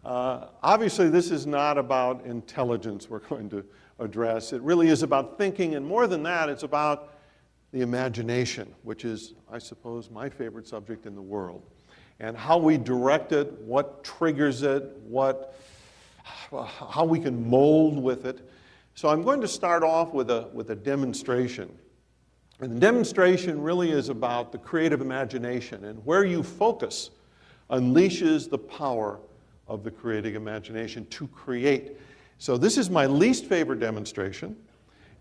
Obviously, this is not about intelligence we're going to address. It really is about thinking, and more than that, it's about the imagination, which is, I suppose, my favorite subject in the world. And how we direct it, what triggers it, how we can mold with it. So I'm going to start off with a demonstration. And the demonstration really is about the creative imagination, and where you focus unleashes the power of the creative imagination to create. So this is my least favorite demonstration,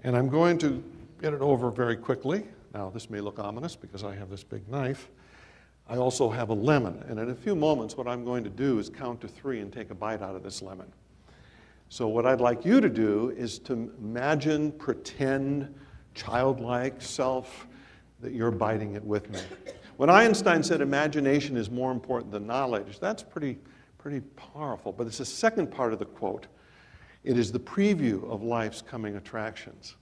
and I'm going to get it over very quickly. Now, this may look ominous because I have this big knife. I also have a lemon, and in a few moments what I'm going to do is count to 3 and take a bite out of this lemon. So what I'd like you to do is to imagine, pretend, childlike self that you're biting it with me. When Einstein said imagination is more important than knowledge, that's pretty powerful. But it's the second part of the quote. It is the preview of life's coming attractions.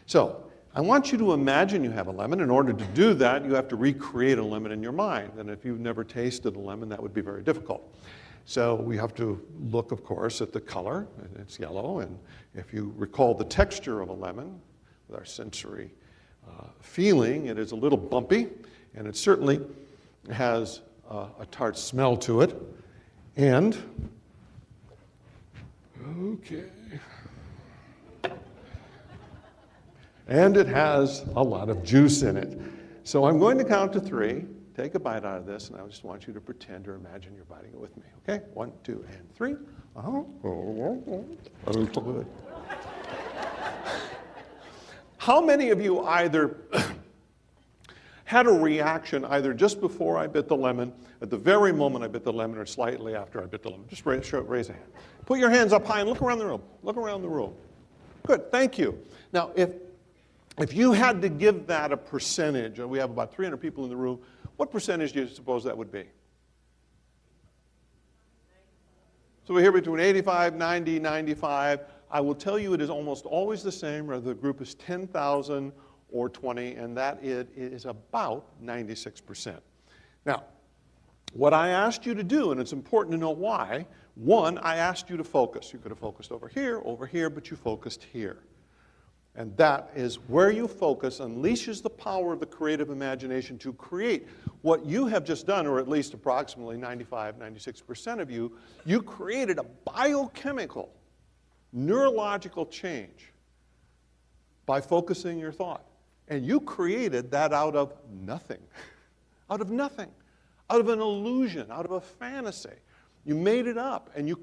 So I want you to imagine you have a lemon. In order to do that, you have to recreate a lemon in your mind. And if you've never tasted a lemon, that would be very difficult. So we have to look, of course, at the color. It's yellow. And if you recall the texture of a lemon, with our sensory feeling, it is a little bumpy. And it certainly has a tart smell to it. And, okay. And it has a lot of juice in it. So I'm going to count to 3. Take a bite out of this, and I just want you to pretend or imagine you're biting it with me. Okay? 1, 2, and 3. Good. How many of you either had a reaction either just before I bit the lemon, at the very moment I bit the lemon, or slightly after I bit the lemon? Just raise a hand. Put your hands up high and look around the room. Look around the room. Good, thank you. Now, if you had to give that a percentage, and we have about 300 people in the room, what percentage do you suppose that would be? So we're here between 85, 90, 95. I will tell you it is almost always the same, whether the group is 10,000 or 20, and that it is about 96%. Now, what I asked you to do, and it's important to know why, one, I asked you to focus. You could have focused over here, but you focused here. And that is where you focus unleashes the power of the creative imagination to create what you have just done, or at least approximately 95, 96% of you. You created a biochemical, neurological change by focusing your thought. And you created that out of nothing. Out of nothing. Out of an illusion, out of a fantasy. You made it up, and you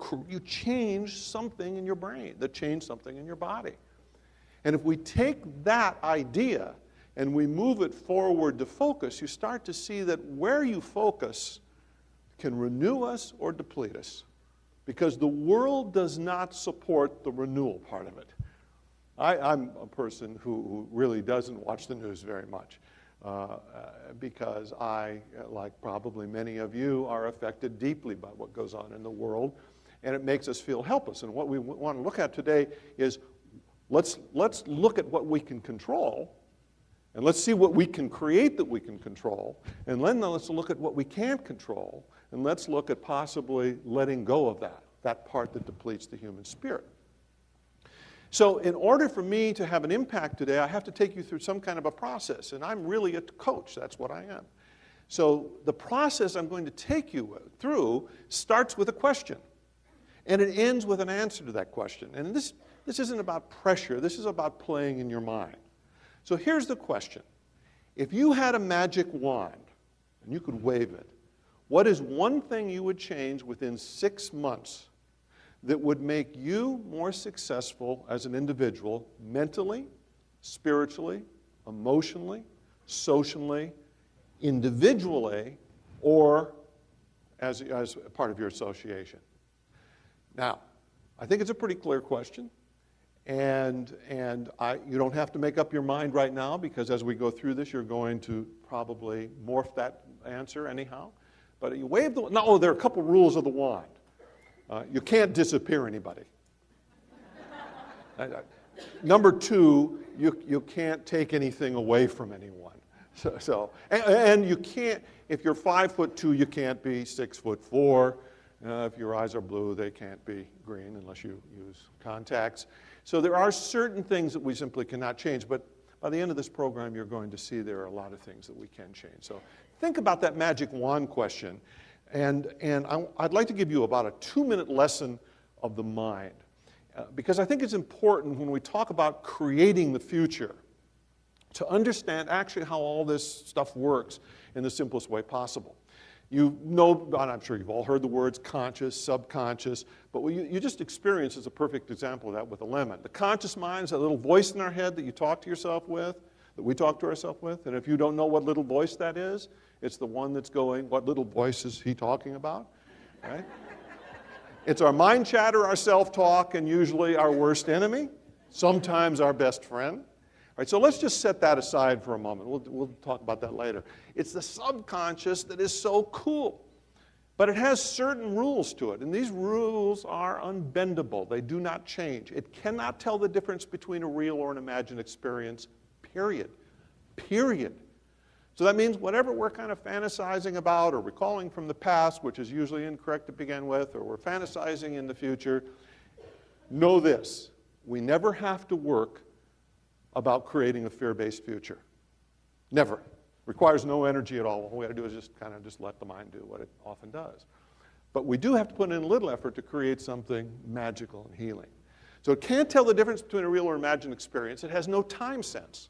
changed something in your brain that changed something in your body. And if we take that idea and we move it forward to focus, you start to see that where you focus can renew us or deplete us. Because the world does not support the renewal part of it. I'm a person who really doesn't watch the news very much because I, like probably many of you, are affected deeply by what goes on in the world, and it makes us feel helpless. And what we want to look at today is let's look at what we can control, and let's see what we can create that we can control, and then let's look at what we can't control, and let's look at possibly letting go of that part that depletes the human spirit. So in order for me to have an impact today, I have to take you through some kind of a process, and I'm really a coach. That's what I am. So the process I'm going to take you through starts with a question, and it ends with an answer to that question. And this isn't about pressure. This is about playing in your mind. So here's the question. If you had a magic wand, and you could wave it, what is one thing you would change within 6 months that would make you more successful as an individual, mentally, spiritually, emotionally, socially, individually, or as part of your association? Now, I think it's a pretty clear question, and you don't have to make up your mind right now, because as we go through this, you're going to probably morph that answer anyhow. But you wave the wand. No, there are a couple rules of the wand. You can't disappear anybody. Number 2, you can't take anything away from anyone. And you can't, if you're 5'2", you can't be 6'4". If your eyes are blue, they can't be green unless you use contacts. So there are certain things that we simply cannot change, but by the end of this program, you're going to see there are a lot of things that we can change. So think about that magic wand question, and I'd like to give you about a 2-minute lesson of the mind, because I think it's important when we talk about creating the future to understand actually how all this stuff works in the simplest way possible. You know, and I'm sure you've all heard the words conscious, subconscious, but what you just experienced is a perfect example of that with a lemon. The conscious mind is that little voice in our head that you talk to yourself with, that we talk to ourselves with, and if you don't know what little voice that is, it's the one that's going, what little voice is he talking about, right? It's our mind chatter, our self-talk, and usually our worst enemy, sometimes our best friend. All right, so let's just set that aside for a moment. We'll talk about that later. It's the subconscious that is so cool. But it has certain rules to it, and these rules are unbendable. They do not change. It cannot tell the difference between a real or an imagined experience, period. Period. So that means whatever we're kind of fantasizing about or recalling from the past, which is usually incorrect to begin with, or we're fantasizing in the future, know this: we never have to work about creating a fear-based future. Never. Requires no energy at all. All we got to do is just let the mind do what it often does. But we do have to put in a little effort to create something magical and healing. So it can't tell the difference between a real or imagined experience. It has no time sense.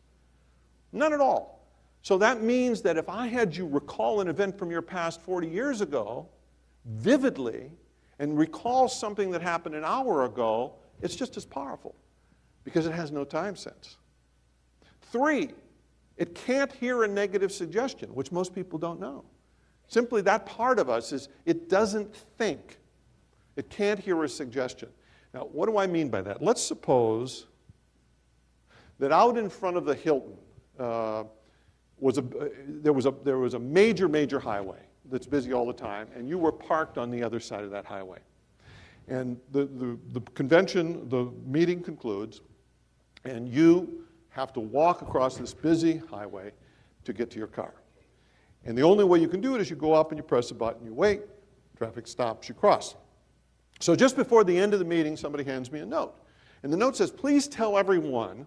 None at all. So that means that if I had you recall an event from your past 40 years ago, vividly, and recall something that happened an hour ago, it's just as powerful because it has no time sense. 3, it can't hear a negative suggestion, which most people don't know. Simply that part of us is it doesn't think. It can't hear a suggestion. Now, what do I mean by that? Let's suppose that out in front of the Hilton there was a major highway that's busy all the time, and you were parked on the other side of that highway. And the convention, the meeting concludes, and you have to walk across this busy highway to get to your car. And the only way you can do it is you go up and you press a button, you wait, traffic stops, you cross. So just before the end of the meeting, somebody hands me a note. And the note says, please tell everyone,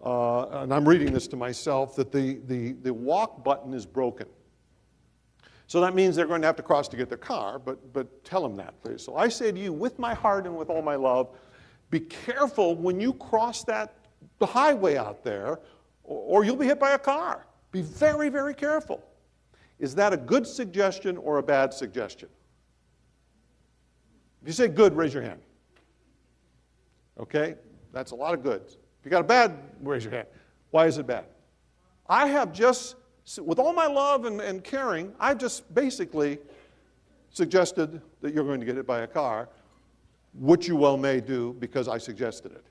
and I'm reading this to myself, that the walk button is broken. So that means they're going to have to cross to get their car, but tell them that, please. So I say to you, with my heart and with all my love, be careful when you cross the highway out there, or you'll be hit by a car. Be very, very careful. Is that a good suggestion or a bad suggestion? If you say good, raise your hand. Okay? That's a lot of goods. If you got a bad, raise your hand. Why is it bad? I have just, with all my love and caring, I've just basically suggested that you're going to get hit by a car, which you well may do because I suggested it.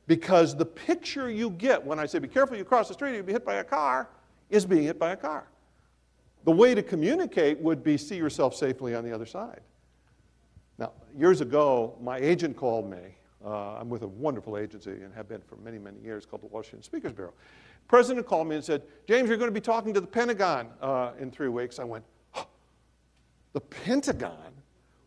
Because the picture you get when I say, be careful, you cross the street, you'll be hit by a car, is being hit by a car. The way to communicate would be see yourself safely on the other side. Now, years ago, my agent called me. I'm with a wonderful agency and have been for many, many years called the Washington Speakers Bureau. The president called me and said, James, you're going to be talking to the Pentagon in 3 weeks. I went, oh, the Pentagon?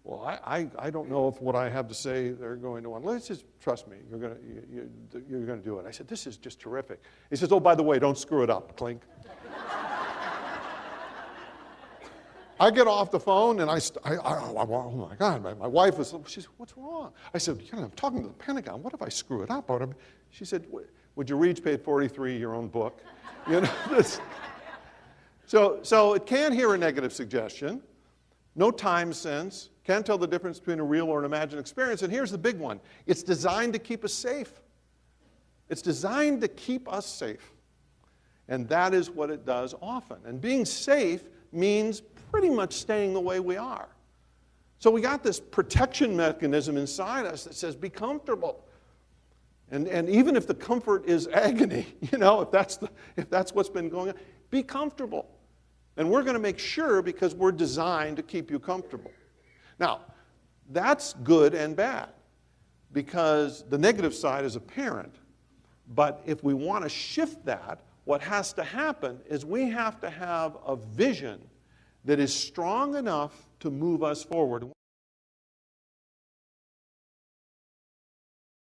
Well, I don't know if what I have to say they're going to want. Let's just trust me. You're going to do it. I said, this is just terrific. He says, oh, by the way, don't screw it up. Clink. I get off the phone and oh my God, my wife was, she said, what's wrong? I said, I'm talking to the Pentagon. What if I screw it up? She said, would you read page 43 of your own book? You know, so it can't hear a negative suggestion. No time sense. Can't tell the difference between a real or an imagined experience. And here's the big one. It's designed to keep us safe. It's designed to keep us safe. And that is what it does often. And being safe means pretty much staying the way we are. So we got this protection mechanism inside us that says, be comfortable. And even if the comfort is agony, you know, if that's what's been going on, be comfortable. And we're going to make sure because we're designed to keep you comfortable. Now, that's good and bad because the negative side is apparent. But if we want to shift that, what has to happen is we have to have a vision that is strong enough to move us forward.